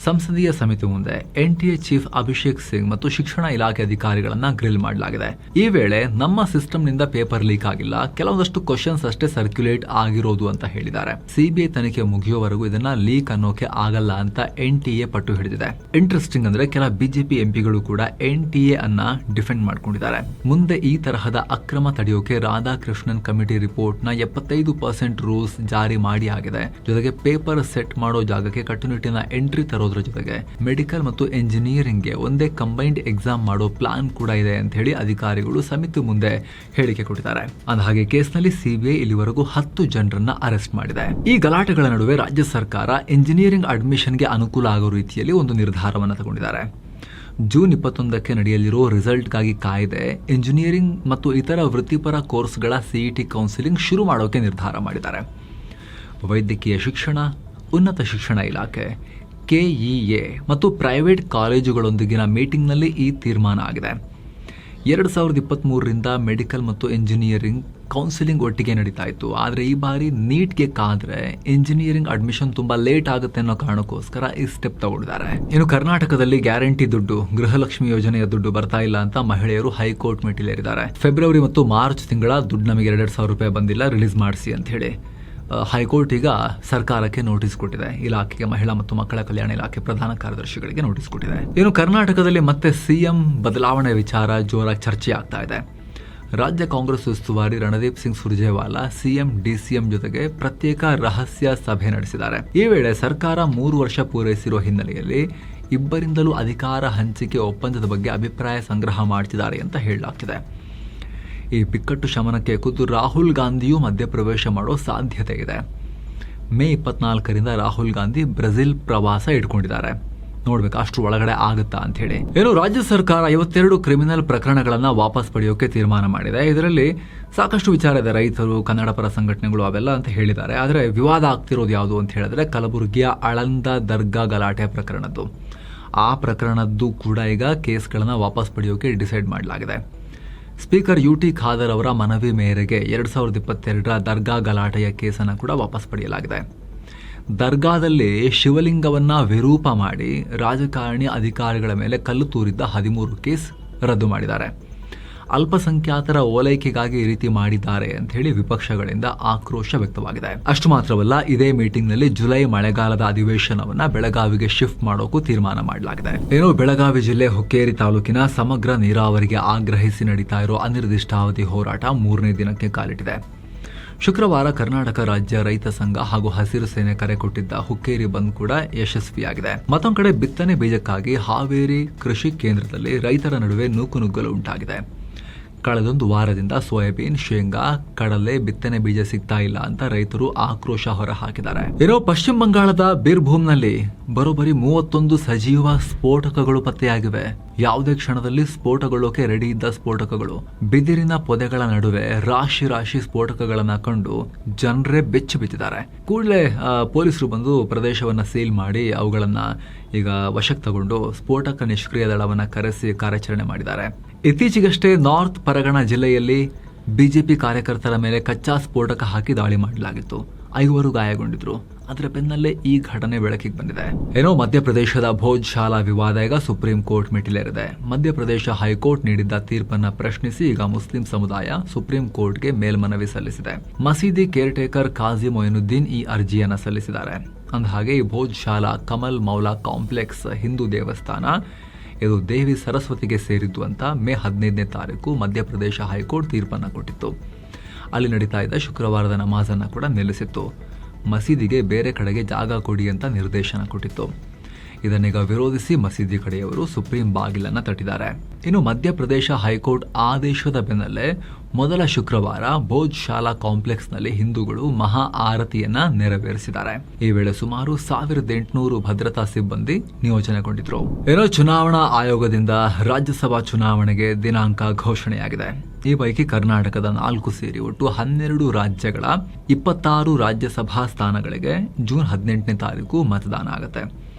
ಸಂಸದೀಯ ಸಮಿತಿ ಮುಂದೆ NTA ಚೀಫ್ ಅಭಿಷೇಕ್ ಸಿಂಗ್ ಮತ್ತು ಶಿಕ್ಷಣ ಇಲಾಖೆ ಅಧಿಕಾರಿಗಳನ್ನ ಗ್ರಿಲ್ ಮಾಡಲಾಗಿದೆ. ಈ ವೇಳೆ ನಮ್ಮ ಸಿಸ್ಟಮ್ ನಿಂದ ಪೇಪರ್ ಲೀಕ್ ಆಗಿಲ್ಲ, ಕೆಲವೊಂದಷ್ಟು ಕ್ವಶನ್ಸ್ ಅಷ್ಟೇ ಸರ್ಕ್ಯುಲೇಟ್ ಆಗಿರೋದು ಅಂತ ಹೇಳಿದ್ದಾರೆ. CBI ತನಿಖೆ ಮುಗಿಯುವವರೆಗೂ ಇದನ್ನ ಲೀಕ್ ಅನ್ನೋಕೆ ಆಗಲ್ಲ ಅಂತ NTA ಪಟ್ಟು ಹಿಡಿದಿದೆ. ಇಂಟ್ರೆಸ್ಟಿಂಗ್ ಅಂದ್ರೆ ಕೆಲ ಬಿಜೆಪಿ ಎಂಪಿಗಳು ಕೂಡ NTA ಅನ್ನ ಡಿಫೆಂಡ್ ಮಾಡ್ಕೊಂಡಿದ್ದಾರೆ. ಮುಂದೆ ಈ ತರಹದ ಅಕ್ರಮ ತಡೆಯೋಕೆ ರಾಧಾಕೃಷ್ಣನ್ ಕಮಿಟಿ ರಿಪೋರ್ಟ್ ನ 75% ರೂಲ್ಸ್ ಜಾರಿ ಮಾಡಿ ಆಗಿದೆ. ಜೊತೆಗೆ ಪೇಪರ್ ಸೆಟ್ ಮಾಡೋ ಜಾಗಕ್ಕೆ ಕಟ್ಟುನಿಟ್ಟಿನ ಎಂಟ್ರಿ ತರೋದ್ರ ಜೊತೆಗೆ ಮೆಡಿಕಲ್ ಮತ್ತು ಎಂಜಿನಿಯರಿಂಗ್ ಗೆ ಒಂದೇ ಕಂಬೈನ್ಡ್ ಎಕ್ಸಾಮ್ ಮಾಡೋ ಪ್ಲಾನ್ ಕೂಡ ಇದೆ ಅಂತ ಹೇಳಿ ಅಧಿಕಾರಿಗಳು ಸಮಿತಿ ಮುಂದೆ ಹೇಳಿಕೆ ಕೊಟ್ಟಿದ್ದಾರೆ. ಅಂದಹಾಗೆ ಕೇಸ್ನಲ್ಲಿ CBI ಇಲ್ಲಿವರೆಗೂ 10 ಜನರನ್ನ ಅರೆಸ್ಟ್ ಮಾಡಿದೆ. ಈ ಗಲಾಟೆಗಳ ನಡುವೆ ರಾಜ್ಯ ಸರ್ಕಾರ ಎಂಜಿನಿಯರಿಂಗ್ ಅಡ್ಮಿಷನ್ಗೆ ಅನುಕೂಲ ಆಗೋ ರೀತಿಯಲ್ಲಿ ಒಂದು ನಿರ್ಧಾರವನ್ನು ತಗೊಂಡಿದ್ದಾರೆ. ಜೂನ್ 21ಕ್ಕೆ ನಡೆಯಲಿರೋ ರಿಸಲ್ಟ್ಗಾಗಿ ಕಾಯ್ದೆ ಎಂಜಿನಿಯರಿಂಗ್ ಮತ್ತು ಇತರ ವೃತ್ತಿಪರ ಕೋರ್ಸ್ಗಳ CET ಕೌನ್ಸಿಲಿಂಗ್ ಶುರು ಮಾಡೋಕೆ ನಿರ್ಧಾರ ಮಾಡಿದ್ದಾರೆ. ವೈದ್ಯಕೀಯ ಶಿಕ್ಷಣ, ಉನ್ನತ ಶಿಕ್ಷಣ ಇಲಾಖೆ, KEA ಮತ್ತು ಪ್ರೈವೇಟ್ ಕಾಲೇಜುಗಳೊಂದಿಗಿನ ಮೀಟಿಂಗ್ನಲ್ಲಿ ಈ ತೀರ್ಮಾನ ಆಗಿದೆ. 2023ರಿಂದ ಮೆಡಿಕಲ್ ಮತ್ತು ಎಂಜಿನಿಯರಿಂಗ್ ಕೌನ್ಸಿಲಿಂಗ್ ಒಟ್ಟಿಗೆ ನಡೀತಾ ಇತ್ತು. ಆದರೆ ಈ ಬಾರಿ ನೀಟ್ಗೆ ಕಾದ್ರೆ ಎಂಜಿನಿಯರಿಂಗ್ ಅಡ್ಮಿಷನ್ ತುಂಬಾ ಲೇಟ್ ಆಗುತ್ತೆ ಅನ್ನೋ ಕಾರಣಕ್ಕೋಸ್ಕರ ಈ ಸ್ಟೆಪ್ ತಗೊಂಡಿದ್ದಾರೆ. ಇನ್ನು ಕರ್ನಾಟಕದಲ್ಲಿ ಗ್ಯಾರಂಟಿ ದುಡ್ಡು, ಗೃಹಲಕ್ಷ್ಮಿ ಯೋಜನೆಯ ದುಡ್ಡು ಬರ್ತಾ ಇಲ್ಲ ಅಂತ ಮಹಿಳೆಯರು ಹೈಕೋರ್ಟ್ ಮೆಟ್ಟಿಲೇರಿದ್ದಾರೆ. ಫೆಬ್ರವರಿ ಮತ್ತು ಮಾರ್ಚ್ ತಿಂಗಳ ದುಡ್ಡು ನಮಗೆ 2,000 ರೂಪಾಯಿ ಬಂದಿಲ್ಲ, ರಿಲೀಸ್ ಮಾಡಿಸಿ ಅಂತ ಹೇಳಿ ಹೈಕೋರ್ಟ್ ಈಗ ಸರ್ಕಾರಕ್ಕೆ ನೋಟಿಸ್ ಕೊಟ್ಟಿದೆ. ಇಲಾಖೆಗೆ ಮಹಿಳಾ ಮತ್ತು ಮಕ್ಕಳ ಕಲ್ಯಾಣ ಇಲಾಖೆ ಪ್ರಧಾನ ಕಾರ್ಯದರ್ಶಿಗಳಿಗೆ ನೋಟಿಸ್ ಕೊಟ್ಟಿದೆ. ಇನ್ನು ಕರ್ನಾಟಕದಲ್ಲಿ ಮತ್ತೆ CM ಬದಲಾವಣೆ ವಿಚಾರ ಜೋರಾಗಿ ಚರ್ಚೆ ಆಗ್ತಾ ಇದೆ. ರಾಜ್ಯ ಕಾಂಗ್ರೆಸ್ ಉಸ್ತುವಾರಿ ರಣದೀಪ್ ಸಿಂಗ್ ಸುರ್ಜೇವಾಲಾ CM DCM ಜೊತೆಗೆ ಪ್ರತ್ಯೇಕ ರಹಸ್ಯ ಸಭೆ ನಡೆಸಿದ್ದಾರೆ. ಈ ವೇಳೆ ಸರ್ಕಾರ 3 ವರ್ಷ ಪೂರೈಸಿರುವ ಹಿನ್ನೆಲೆಯಲ್ಲಿ ಇಬ್ಬರಿಂದಲೂ ಅಧಿಕಾರ ಹಂಚಿಕೆ ಒಪ್ಪಂದದ ಬಗ್ಗೆ ಅಭಿಪ್ರಾಯ ಸಂಗ್ರಹ ಮಾಡ್ತಿದ್ದಾರೆ ಅಂತ ಹೇಳಲಾಗ್ತಿದೆ. ಈ ಬಿಕ್ಕಟ್ಟು ಶಮನಕ್ಕೆ ಖುದ್ದು ರಾಹುಲ್ ಗಾಂಧಿಯೂ ಮಧ್ಯಪ್ರವೇಶ ಮಾಡೋ ಸಾಧ್ಯತೆ ಇದೆ. ಮೇ 24ರಿಂದ ರಾಹುಲ್ ಗಾಂಧಿ ಬ್ರೆಜಿಲ್ ಪ್ರವಾಸ ಇಟ್ಕೊಂಡಿದ್ದಾರೆ. ನೋಡ್ಬೇಕು ಅಷ್ಟು ಒಳಗಡೆ ಆಗುತ್ತಾ ಅಂತ ಹೇಳಿ. ಏನು ರಾಜ್ಯ ಸರ್ಕಾರ 52 ಕ್ರಿಮಿನಲ್ ಪ್ರಕರಣಗಳನ್ನ ವಾಪಸ್ ಪಡೆಯೋಕೆ ತೀರ್ಮಾನ ಮಾಡಿದೆ. ಇದರಲ್ಲಿ ಸಾಕಷ್ಟು ವಿಚಾರ ಇದೆ, ರೈತರು, ಕನ್ನಡ ಪರ ಸಂಘಟನೆಗಳು ಅವೆಲ್ಲ ಅಂತ ಹೇಳಿದ್ದಾರೆ. ಆದರೆ ವಿವಾದ ಆಗ್ತಿರೋದು ಯಾವುದು ಅಂತ ಹೇಳಿದ್ರೆ ಕಲಬುರಗಿಯ ಆಳಂದ ದರ್ಗಾ ಗಲಾಟೆ ಪ್ರಕರಣದ್ದು. ಆ ಪ್ರಕರಣದ್ದು ಕೂಡ ಈಗ ಕೇಸ್ಗಳನ್ನ ವಾಪಸ್ ಪಡೆಯೋಕೆ ಡಿಸೈಡ್ ಮಾಡಲಾಗಿದೆ. ಸ್ಪೀಕರ್ UT ಖಾದರ್ ಅವರ ಮನವಿ ಮೇರೆಗೆ 2022 ದರ್ಗಾ ಗಲಾಟೆಯ ಕೇಸನ್ನು ಕೂಡ ವಾಪಸ್ ಪಡೆಯಲಾಗಿದೆ. ದರ್ಗಾದಲ್ಲಿ ಶಿವಲಿಂಗವನ್ನ ವಿರೂಪ ಮಾಡಿ ರಾಜಕಾರಣಿ ಅಧಿಕಾರಿಗಳ ಮೇಲೆ ಕಲ್ಲು ತೂರಿದ್ದ 13 ಕೇಸ್ ರದ್ದು ಮಾಡಿದ್ದಾರೆ. ಅಲ್ಪಸಂಖ್ಯಾತರ ಓಲೈಕೆಗಾಗಿ ಈ ರೀತಿ ಮಾಡಿದ್ದಾರೆ ಅಂತ ಹೇಳಿ ವಿಪಕ್ಷಗಳಿಂದ ಆಕ್ರೋಶ ವ್ಯಕ್ತವಾಗಿದೆ. ಅಷ್ಟು ಮಾತ್ರವಲ್ಲ, ಇದೇ ಮೀಟಿಂಗ್ ನಲ್ಲಿ ಜುಲೈ ಮಳೆಗಾಲದ ಅಧಿವೇಶನವನ್ನ ಬೆಳಗಾವಿಗೆ ಶಿಫ್ಟ್ ಮಾಡೋಕು ತೀರ್ಮಾನ ಮಾಡಲಾಗಿದೆ. ಏನೋ ಬೆಳಗಾವಿ ಜಿಲ್ಲೆ ಹುಕ್ಕೇರಿ ತಾಲೂಕಿನ ಸಮಗ್ರ ನೀರಾವರಿಗೆ ಆಗ್ರಹಿಸಿ ನಡೀತಾ ಇರೋ ಅನಿರ್ದಿಷ್ಟಾವಧಿ ಹೋರಾಟ 3ನೇ ದಿನಕ್ಕೆ ಕಾಲಿಟ್ಟಿದೆ. ಶುಕ್ರವಾರ ಕರ್ನಾಟಕ ರಾಜ್ಯ ರೈತ ಸಂಘ ಹಾಗೂ ಹಸಿರು ಸೇನೆ ಕರೆ ಕೊಟ್ಟಿದ್ದ ಹುಕ್ಕೇರಿ ಬಂದ್ ಕೂಡ ಯಶಸ್ವಿಯಾಗಿದೆ. ಮತ್ತೊಂದು ಕಡೆ ಬಿತ್ತನೆ ಬೀಜಕ್ಕಾಗಿ ಹಾವೇರಿ ಕೃಷಿ ಕೇಂದ್ರದಲ್ಲಿ ರೈತರ ನಡುವೆ ನೂಕುನುಗ್ಗಲು ಉಂಟಾಗಿದೆ. ಕಳೆದೊಂದು ವಾರದಿಂದ ಸೋಯಾಬೀನ್, ಶೇಂಗಾ, ಕಡಲೆ ಬಿತ್ತನೆ ಬೀಜ ಸಿಗ್ತಾ ಇಲ್ಲ ಅಂತ ರೈತರು ಆಕ್ರೋಶ ಹೊರಹಾಕಿದ್ದಾರೆ. ಏನೋ ಪಶ್ಚಿಮ ಬಂಗಾಳದ ಬೀರ್ಭೂಮ್ನಲ್ಲಿ ಬರೋಬ್ಬರಿ 31 ಸಜೀವ ಸ್ಫೋಟಕಗಳು ಪತ್ತೆಯಾಗಿವೆ. ಯಾವುದೇ ಕ್ಷಣದಲ್ಲಿ ಸ್ಫೋಟಗೊಳ್ಳೋಕೆ ರೆಡಿ ಇದ್ದ ಸ್ಫೋಟಕಗಳು. ಬಿದಿರಿನ ಪೊದೆಗಳ ನಡುವೆ ರಾಶಿ ರಾಶಿ ಸ್ಫೋಟಕಗಳನ್ನ ಕಂಡು ಜನರೇ ಬೆಚ್ಚಿ ಬಿದ್ದಿದ್ದಾರೆ. ಕೂಡಲೇ ಪೊಲೀಸರು ಬಂದು ಪ್ರದೇಶವನ್ನ ಸೀಲ್ ಮಾಡಿ ಅವುಗಳನ್ನ ಈಗ ವಶಕ್ಕೆ ತಗೊಂಡು ಸ್ಫೋಟಕ ನಿಷ್ಕ್ರಿಯ ದಳವನ್ನ ಕರೆಸಿ ಕಾರ್ಯಾಚರಣೆ ಮಾಡಿದ್ದಾರೆ. ಇತ್ತೀಚೆಗಷ್ಟೇ ನಾರ್ತ್ ಪರಗಣ ಜಿಲ್ಲೆಯಲ್ಲಿ ಬಿಜೆಪಿ ಕಾರ್ಯಕರ್ತರ ಮೇಲೆ ಕಚ್ಚಾ ಸ್ಫೋಟಕ ಹಾಕಿ ದಾಳಿ ಮಾಡಲಾಗಿತ್ತು. 5 ಗಾಯಗೊಂಡಿದ್ರು. ಅದರ ಬೆನ್ನಲ್ಲೇ ಈ ಘಟನೆ ಬೆಳಕಿಗೆ ಬಂದಿದೆ. ಏನೋ ಮಧ್ಯಪ್ರದೇಶದ ಭೋಜ್ ಶಾಲಾ ವಿವಾದ ಈಗ ಸುಪ್ರೀಂ ಕೋರ್ಟ್ ಮೆಟ್ಟಿಲೇರಿದೆ. ಮಧ್ಯಪ್ರದೇಶ ಹೈಕೋರ್ಟ್ ನೀಡಿದ್ದ ತೀರ್ಪನ್ನ ಪ್ರಶ್ನಿಸಿ ಈಗ ಮುಸ್ಲಿಂ ಸಮುದಾಯ ಸುಪ್ರೀಂ ಕೋರ್ಟ್ಗೆ ಮೇಲ್ಮನವಿ ಸಲ್ಲಿಸಿದೆ. ಮಸೀದಿ ಕೇರ್ಟೇಕರ್ ಕಾಜಿ ಮೊಯಿನುದ್ದೀನ್ ಈ ಅರ್ಜಿಯನ್ನ ಸಲ್ಲಿಸಿದ್ದಾರೆ. ಅಂದಹಾಗೆ ಈ ಭೋಜ್ ಶಾಲಾ ಕಮಲ್ ಮೌಲಾ ಕಾಂಪ್ಲೆಕ್ಸ್ ಹಿಂದೂ ದೇವಸ್ಥಾನ ಇದು ದೇವಿ ಸರಸ್ವತಿಗೆ ಸೇರಿದ್ದು ಅಂತ ಮೇ 15ನೇ ತಾರೀಕು ಮಧ್ಯಪ್ರದೇಶ ಹೈಕೋರ್ಟ್ ತೀರ್ಪನ್ನು ಕೊಟ್ಟಿತ್ತು. ಅಲ್ಲಿ ನಡೀತಾ ಇದ್ದ ಶುಕ್ರವಾರದ ನಮಾಜನ್ನು ಕೂಡ ನಿಲ್ಲಿಸಿತ್ತು. ಮಸೀದಿಗೆ ಬೇರೆ ಕಡೆಗೆ ಜಾಗ ಕೊಡಿ ಅಂತ ನಿರ್ದೇಶನ ಕೊಟ್ಟಿತ್ತು. ಇದನ್ನೀಗ ವಿರೋಧಿಸಿ ಮಸೀದಿ ಕಡೆಯವರು ಸುಪ್ರೀಂ ಬಾಗಿಲನ್ನು ತಟ್ಟಿದ್ದಾರೆ. ಇನ್ನು ಮಧ್ಯಪ್ರದೇಶ ಹೈಕೋರ್ಟ್ ಆದೇಶದ ಬೆನ್ನಲ್ಲೇ ಮೊದಲ ಶುಕ್ರವಾರ ಭೋಜ್ ಶಾಲಾ ಕಾಂಪ್ಲೆಕ್ಸ್ನಲ್ಲಿ ಹಿಂದೂಗಳು ಮಹಾ ಆರತಿಯನ್ನ ನೆರವೇರಿಸಿದ್ದಾರೆ. ಈ ವೇಳೆ ಸುಮಾರು 1800 ಭದ್ರತಾ ಸಿಬ್ಬಂದಿ ನಿಯೋಜನೆಗೊಂಡಿದ್ರು. ಏನೋ ಚುನಾವಣಾ ಆಯೋಗದಿಂದ ರಾಜ್ಯಸಭಾ ಚುನಾವಣೆಗೆ ದಿನಾಂಕ ಘೋಷಣೆಯಾಗಿದೆ. ಈ ಪೈಕಿ ಕರ್ನಾಟಕದ 4 ಸೇರಿ ಒಟ್ಟು 12 ರಾಜ್ಯಗಳ 26 ರಾಜ್ಯಸಭಾ ಸ್ಥಾನಗಳಿಗೆ ಜೂನ್ 18ನೇ ತಾರೀಕು ಮತದಾನ ಆಗುತ್ತೆ.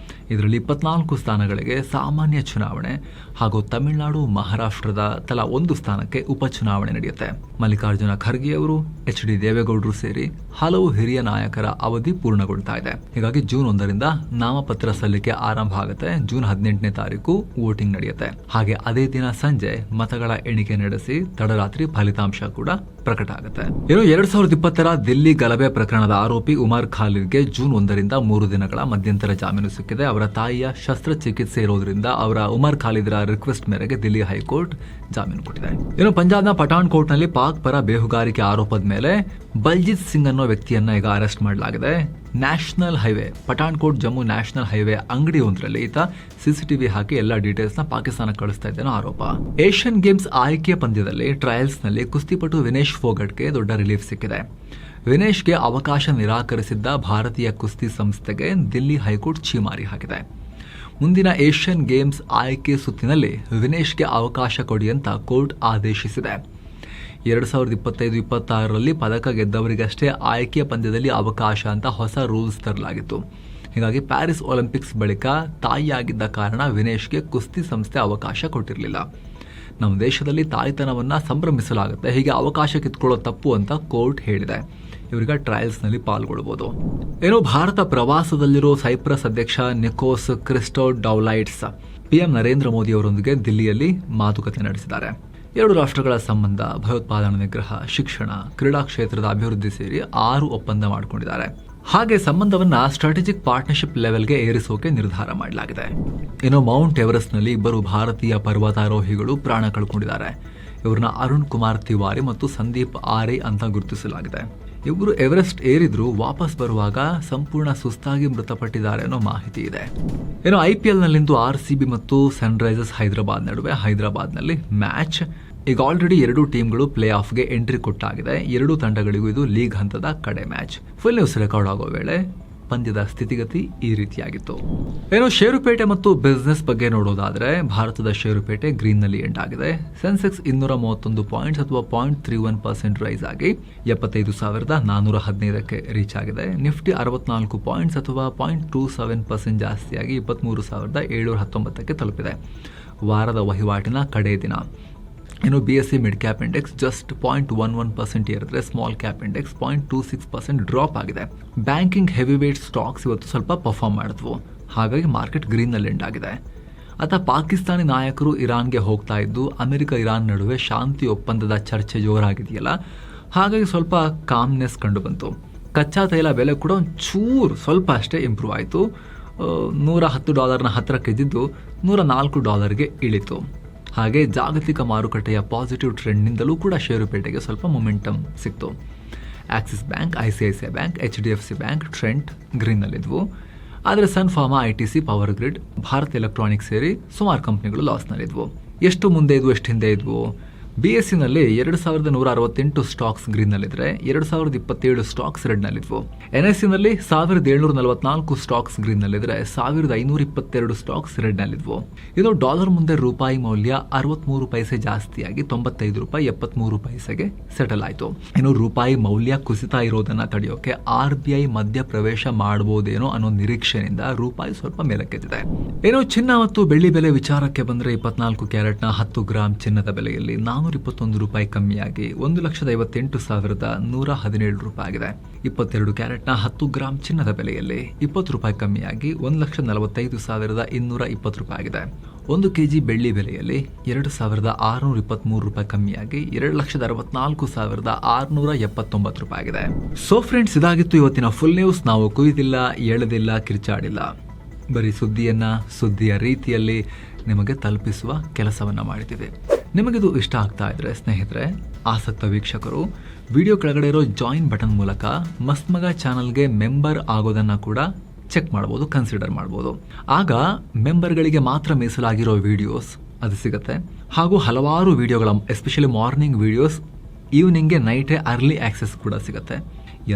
ಇದರಲ್ಲಿ 24 ಸ್ಥಾನಗಳಿಗೆ ಸಾಮಾನ್ಯ ಚುನಾವಣೆ ಹಾಗೂ ತಮಿಳುನಾಡು, ಮಹಾರಾಷ್ಟ್ರದ ತಲಾ 1 ಸ್ಥಾನಕ್ಕೆ ಉಪಚುನಾವಣೆ ನಡೆಯುತ್ತೆ. ಮಲ್ಲಿಕಾರ್ಜುನ ಖರ್ಗೆ ಅವರು, HD ದೇವೇಗೌಡರು ಸೇರಿ ಹಲವು ಹಿರಿಯ ನಾಯಕರ ಅವಧಿ ಪೂರ್ಣಗೊಳ್ತಾ ಇದೆ. ಹೀಗಾಗಿ ಜೂನ್ 1ರಿಂದ ನಾಮಪತ್ರ ಸಲ್ಲಿಕೆ ಆರಂಭ ಆಗುತ್ತೆ. ಜೂನ್ 18ನೇ ತಾರೀಕು ವೋಟಿಂಗ್ ನಡೆಯುತ್ತೆ. ಹಾಗೆ ಅದೇ ದಿನ ಸಂಜೆ ಮತಗಳ ಎಣಿಕೆ ನಡೆಸಿ ತಡರಾತ್ರಿ ಫಲಿತಾಂಶ ಕೂಡ ಪ್ರಕಟ ಆಗುತ್ತೆ. 2020 ದಿಲ್ಲಿ ಗಲಭೆ ಪ್ರಕರಣದ ಆರೋಪಿ ಉಮರ್ ಖಾಲಿದ್ಗೆ ಜೂನ್ 1ರಿಂದ 3 ದಿನಗಳ ಮಧ್ಯಂತರ ಜಾಮೀನು ಸಿಕ್ಕಿದೆ. ಅವರ ತಾಯಿಯ ಶಸ್ತ್ರಚಿಕಿತ್ಸೆ ಇರೋದ್ರಿಂದ ಅವರ ಉಮರ್ ಖಾಲಿದ್ರ ರಿಕ್ವೆಸ್ಟ್ ಮೇರೆಗೆ ದಿಲ್ಲಿ ಹೈಕೋರ್ಟ್ ಜಾಮೀನು ಕೊಟ್ಟಿದೆ. ಪಂಜಾಬ್ನ ಪಠಾಣ್ ಕೋಟ್ನಲ್ಲಿ ಪಾಕ್ ಪರ ಬೇಹುಗಾರಿಕೆ ಆರೋಪದ ಮೇಲೆ ಬಲ್ಜಿತ್ ಸಿಂಗ್ ಅನ್ನೋ ವ್ಯಕ್ತಿಯನ್ನ ಈಗ ಅರೆಸ್ಟ್ ಮಾಡಲಾಗಿದೆ. National highway Pathankot Jammu national highway ಅಂಗಡಿ ಒಂದರಲ್ಲಿ ಈತ CCTV ಹಾಕಿ ಎಲ್ಲ ಡೀಟೇಲ್ಸ್ ನ ಪಾಕಿಸ್ತಾನ ಕಳಿಸ್ತಾ ಇದ್ದೇನೋ ಆರೋಪ. ಏಷ್ಯನ್ ಗೇಮ್ಸ್ ಆಯ್ಕೆ ಪಂದ್ಯದಲ್ಲಿ ಟ್ರಯಲ್ಸ್ ನಲ್ಲಿ ಕುಸ್ತಿಪಟು ವಿನೇಶ್ ಫೋಗಟ್ಗೆ ದೊಡ್ಡ ರಿಲೀಫ್ ಸಿಕ್ಕಿದೆ. ವಿನೇಶ್ಗೆ ಅವಕಾಶ ನಿರಾಕರಿಸಿದ್ದ ಭಾರತೀಯ ಕುಸ್ತಿ ಸಂಸ್ಥೆಗೆ ದಿಲ್ಲಿ ಹೈಕೋರ್ಟ್ ಛೀಮಾರಿ ಹಾಕಿದೆ. ಮುಂದಿನ ಏಷ್ಯನ್ ಗೇಮ್ಸ್ ಆಯ್ಕೆ ಸುತ್ತಿನಲ್ಲಿ ವಿನೇಶ್ಗೆ ಅವಕಾಶ ಕೊಡಿ ಅಂತ ಕೋರ್ಟ್ ಆದೇಶಿಸಿದೆ. 2025-26ರಲ್ಲಿ ಪದಕ ಗೆದ್ದವರಿಗಷ್ಟೇ ಆಯ್ಕೆಯ ಪಂದ್ಯದಲ್ಲಿ ಅವಕಾಶ ಅಂತ ಹೊಸ ರೂಲ್ಸ್ ತರಲಾಗಿತ್ತು. ಹೀಗಾಗಿ ಪ್ಯಾರಿಸ್ ಒಲಿಂಪಿಕ್ಸ್ ಬಳಿಕ ತಾಯಿಯಾಗಿದ್ದ ಕಾರಣ ವಿನೇಶ್ಗೆ ಕುಸ್ತಿ ಸಂಸ್ಥೆ ಅವಕಾಶ ಕೊಟ್ಟಿರಲಿಲ್ಲ. ನಮ್ಮ ದೇಶದಲ್ಲಿ ತಾಯ್ತನವನ್ನ ಸಂಭ್ರಮಿಸಲಾಗುತ್ತೆ, ಹೀಗೆ ಅವಕಾಶ ಕಿತ್ಕೊಳ್ಳೋ ತಪ್ಪು ಅಂತ ಕೋರ್ಟ್ ಹೇಳಿದೆ. ಇವರಿಗೆ ಟ್ರಯಲ್ಸ್ನಲ್ಲಿ ಪಾಲ್ಗೊಳ್ಳಬಹುದು. ಭಾರತ ಪ್ರವಾಸದಲ್ಲಿರೋ ಸೈಪ್ರಸ್ ಅಧ್ಯಕ್ಷ ನಿಕೋಸ್ ಕ್ರಿಸ್ಟೋಡೌಲೈಡ್ಸ್ PM ನರೇಂದ್ರ ಮೋದಿ ಅವರೊಂದಿಗೆ ದಿಲ್ಲಿಯಲ್ಲಿ ಮಾತುಕತೆ ನಡೆಸಿದ್ದಾರೆ. 2 ರಾಷ್ಟ್ರಗಳ ಸಂಬಂಧ, ಭಯೋತ್ಪಾದನಾ ನಿಗ್ರಹ, ಶಿಕ್ಷಣ, ಕ್ರೀಡಾ ಕ್ಷೇತ್ರದ ಅಭಿವೃದ್ಧಿ ಸೇರಿ 6 ಒಪ್ಪಂದ ಮಾಡಿಕೊಂಡಿದ್ದಾರೆ. ಹಾಗೆ ಸಂಬಂಧವನ್ನ ಸ್ಟ್ರಾಟಜಿಕ್ ಪಾರ್ಟ್ನರ್ಶಿಪ್ ಲೆವೆಲ್ಗೆ ಏರಿಸೋಕೆ ನಿರ್ಧಾರ ಮಾಡಲಾಗಿದೆ. ಮೌಂಟ್ ಎವರೆಸ್ಟ್ ನಲ್ಲಿ 2 ಭಾರತೀಯ ಪರ್ವತಾರೋಹಿಗಳು ಪ್ರಾಣ ಕಳ್ಕೊಂಡಿದ್ದಾರೆ. ಇವ್ರನ್ನ ಅರುಣ್ ಕುಮಾರ್ ತಿವಾರಿ ಮತ್ತು ಸಂದೀಪ್ ಆರ್ಯ ಅಂತ ಗುರುತಿಸಲಾಗಿದೆ. ಇಬ್ಬರು ಎವರೆಸ್ಟ್ ಏರಿದ್ರು, ವಾಪಸ್ ಬರುವಾಗ ಸಂಪೂರ್ಣ ಸುಸ್ತಾಗಿ ಮೃತಪಟ್ಟಿದ್ದಾರೆ ಅನ್ನೋ ಮಾಹಿತಿ ಇದೆ. IPL ನಲ್ಲಿಂದು RCB ಮತ್ತು ಸನ್ರೈಸರ್ಸ್ ಹೈದರಾಬಾದ್ ನಡುವೆ ಹೈದರಾಬಾದ್ನಲ್ಲಿ ಮ್ಯಾಚ್. ಈಗ ಆಲ್ರೆಡಿ 2 ಟೀಮ್ಗಳು ಪ್ಲೇ ಆಫ್ಗೆ ಎಂಟ್ರಿ ಕೊಟ್ಟಾಗಿದೆ. 2 ತಂಡಗಳಿಗೂ ಇದು ಲೀಗ್ ಹಂತದ ಕಡೆ ಮ್ಯಾಚ್. ಫುಲ್ ನ್ಯೂಸ್ ರೆಕಾರ್ಡ್ ಆಗೋ ವೇಳೆ ಪಂದ್ಯದ ಸ್ಥಿತಿಗತಿ ಈ ರೀತಿಯಾಗಿತ್ತು. ಏನು ಷೇರುಪೇಟೆ ಮತ್ತು ಬಿಸ್ನೆಸ್ ಬಗ್ಗೆ ನೋಡೋದಾದ್ರೆ ಭಾರತದ ಷೇರುಪೇಟೆ ಗ್ರೀನ್ ನಲ್ಲಿ ಎಂಡ್ ಆಗಿದೆ. ಸೆನ್ಸೆಕ್ಸ್ 231 ಪಾಯಿಂಟ್ಸ್ ಅಥವಾ 0.31% ರೈಸ್ ಆಗಿ 75,415ಕ್ಕೆ ರೀಚ್ ಆಗಿದೆ. ನಿಫ್ಟಿ 64 ಪಾಯಿಂಟ್ಸ್ ಅಥವಾ 0.27% ಜಾಸ್ತಿಯಾಗಿ 23,719ಕ್ಕೆ ತಲುಪಿದೆ. ವಾರದ ವಹಿವಾಟಿನ ಕಡೆ ದಿನ ಇನ್ನು BSE mid cap index just 0.11% ಏರಿದ್ರೆ ಸ್ಮಾಲ್ ಕ್ಯಾಪ್ ಇಂಡೆಕ್ಸ್ 0.26% ಡ್ರಾಪ್ ಆಗಿದೆ. ಬ್ಯಾಂಕಿಂಗ್ ಹೆವಿ ವೇಟ್ ಸ್ಟಾಕ್ಸ್ ಇವತ್ತು ಸ್ವಲ್ಪ ಪರ್ಫಾರ್ಮ್ ಮಾಡಿದ್ವು, ಹಾಗಾಗಿ ಮಾರ್ಕೆಟ್ ಗ್ರೀನ್ನಲ್ಲಿ ಎಂಡ್ ಆಗಿದೆ. ಪಾಕಿಸ್ತಾನಿ ನಾಯಕರು ಇರಾನ್ಗೆ ಹೋಗ್ತಾ ಇದ್ದು ಅಮೆರಿಕ ಇರಾನ್ ನಡುವೆ ಶಾಂತಿ ಒಪ್ಪಂದದ ಚರ್ಚೆ ಜೋರಾಗಿದೆಯಲ್ಲ, ಹಾಗಾಗಿ ಸ್ವಲ್ಪ ಕಾಮ್ನೆಸ್ ಕಂಡು ಬಂತು. ಕಚ್ಚಾ ತೈಲ ಬೆಲೆ ಕೂಡ ಒಂಚೂರು ಸ್ವಲ್ಪ ಅಷ್ಟೇ ಇಂಪ್ರೂವ್ ಆಯಿತು. $110 ಹತ್ತಿರಕ್ಕೆ ಇದ್ದಿದ್ದು $104ಗೆ ಇಳಿತು. ಹಾಗೆ ಜಾಗತಿಕ ಮಾರುಕಟ್ಟೆಯ ಪಾಸಿಟಿವ್ ಟ್ರೆಂಡ್ನಿಂದಲೂ ಕೂಡ ಷೇರುಪೇಟೆಗೆ ಸ್ವಲ್ಪ ಮೊಮೆಂಟಮ್ ಸಿಕ್ತು. Axis bank, ICICI bank, HDFC bank, Trent ಗ್ರೀನ್ನಲ್ಲಿದ್ವು. ಆದರೆ Sun Pharma, ITC, power grid, Bharat electronics ಸೇರಿ ಸುಮಾರು ಕಂಪ್ನಿಗಳು ಲಾಸ್ನಲ್ಲಿದ್ವು. ಎಷ್ಟು ಮುಂದೆ ಇದ್ವು, ಎಷ್ಟು ಹಿಂದೆ ಇದ್ವು? BSEನಲ್ಲಿ 2,168 ಸ್ಟಾಕ್ಸ್ ಗ್ರೀನ್ನಲ್ಲಿದ್ದರೆ 2,027 ಸ್ಟಾಕ್ಸ್ ರೆಡ್ನಲ್ಲಿದ್ವು. NSEನಲ್ಲಿ 1,744 ಸ್ಟಾಕ್ಸ್ ಗ್ರೀನ್ನಲ್ಲಿದ್ದರೆ 1,522 ಸ್ಟಾಕ್ಸ್ ರೆಡ್ನಲ್ಲಿದ್ವು. ಇದು ಡಾಲರ್ ಮುಂದೆ ರೂಪಾಯಿ ಮೌಲ್ಯ 63 ಪೈಸೆ ಜಾಸ್ತಿಯಾಗಿ $95.73ಗೆ ಸೆಟಲ್ ಆಯಿತು. ಇನ್ನು ರೂಪಾಯಿ ಮೌಲ್ಯ ಕುಸಿತಾ ಇರೋದನ್ನ ತಡೆಯೋಕೆ RBI ಮಧ್ಯ ಪ್ರವೇಶ ಮಾಡಬಹುದೇನೋ ಅನ್ನೋ ನಿರೀಕ್ಷೆಯಿಂದ ರೂಪಾಯಿ ಸ್ವಲ್ಪ ಮೇಲಕ್ಕೆದ್ದಿದೆ. ಏನೋ ಚಿನ್ನ ಮತ್ತು ಬೆಳ್ಳಿ ಬೆಲೆ ವಿಚಾರಕ್ಕೆ ಬಂದರೆ 24 ಕ್ಯಾರೆಟ್ನ 10 ಗ್ರಾಂ ಚಿನ್ನದ ಬೆಲೆಯಲ್ಲಿ $421 ಕಮ್ಮಿಯಾಗಿ 1,58,117 ರೂಪಾಯಿ ಆಗಿದೆ. 22 ಕ್ಯಾರೆಟ್ನ 10 ಗ್ರಾಂ ಚಿನ್ನದ ಬೆಲೆಯಲ್ಲಿ $20 ಕಮ್ಮಿಯಾಗಿ 1,45,220 ರೂಪಾಯಿ ಆಗಿದೆ. 1 ಕೆಜಿ ಬೆಳ್ಳಿ ಬೆಲೆಯಲ್ಲಿ 2,623 ರೂಪಾಯಿ ಕಮ್ಮಿಯಾಗಿ 2,64,679 ರೂಪಾಯಿ ಆಗಿದೆ. ಸೊ ಫ್ರೆಂಡ್ಸ್, ಇದಾಗಿತ್ತು ಇವತ್ತಿನ ಫುಲ್ ನ್ಯೂಸ್. ನಾವು ಕುಯ್ದಿಲ್ಲ, ಎಳೆದಿಲ್ಲ, ಕಿರ್ಚಾಡಿಲ್ಲ, ಬರೀ ಸುದ್ದಿಯ ರೀತಿಯಲ್ಲಿ ನಿಮಗೆ ತಲುಪಿಸುವ ಕೆಲಸವನ್ನ ಮಾಡಿದ್ದೀವಿ. ನಿಮಗಿದು ಇಷ್ಟ ಆಗ್ತಾ ಇದ್ರೆ ಸ್ನೇಹಿತರೆ, ಆಸಕ್ತ ವೀಕ್ಷಕರು, ವಿಡಿಯೋ ಕೆಳಗಡೆ ಇರೋ ಜಾಯಿನ್ ಬಟನ್ ಮೂಲಕ ಮಸ್ತ್ ಮಗ ಚಾನಲ್ಗೆ ಮೆಂಬರ್ ಆಗೋದನ್ನ ಕೂಡ ಚೆಕ್ ಮಾಡ್ಬೋದು, ಕನ್ಸಿಡರ್ ಮಾಡ್ಬೋದು. ಆಗ ಮೆಂಬರ್ಗಳಿಗೆ ಮಾತ್ರ ಮೀಸಲಾಗಿರೋ ವಿಡಿಯೋಸ್ ಅದು ಸಿಗುತ್ತೆ. ಹಾಗೂ ಹಲವಾರು ವಿಡಿಯೋಗಳ, ಎಸ್ಪೆಷಲಿ ಮಾರ್ನಿಂಗ್ ವಿಡಿಯೋಸ್, ಈವ್ನಿಂಗ್ಗೆ ನೈಟೇ ಅರ್ಲಿ ಆಕ್ಸೆಸ್ ಕೂಡ ಸಿಗುತ್ತೆ.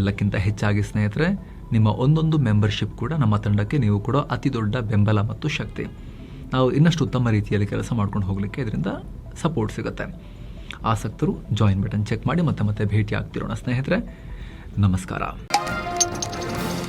ಎಲ್ಲಕ್ಕಿಂತ ಹೆಚ್ಚಾಗಿ ಸ್ನೇಹಿತರೆ, ನಿಮ್ಮ ಒಂದೊಂದು ಮೆಂಬರ್ಶಿಪ್ ಕೂಡ ನಮ್ಮ ತಂಡಕ್ಕೆ ನೀವು ಕೂಡ ಅತಿ ದೊಡ್ಡ ಬೆಂಬಲ ಮತ್ತು ಶಕ್ತಿ. ನಾವು ಇನ್ನಷ್ಟು ಉತ್ತಮ ರೀತಿಯಲ್ಲಿ ಕೆಲಸ ಮಾಡ್ಕೊಂಡು ಹೋಗಲಿಕ್ಕೆ ಇದರಿಂದ ಸಪೋರ್ಟ್ ಸಿಗುತ್ತೆ. ಆಸಕ್ತರು ಜಾಯಿನ್ ಬಟನ್ ಚೆಕ್ ಮಾಡಿ ಮತ್ತೆ ಭೇಟಿ ಆಗ್ತಿರೋಣ ಸ್ನೇಹಿತರೆ. ನಮಸ್ಕಾರ.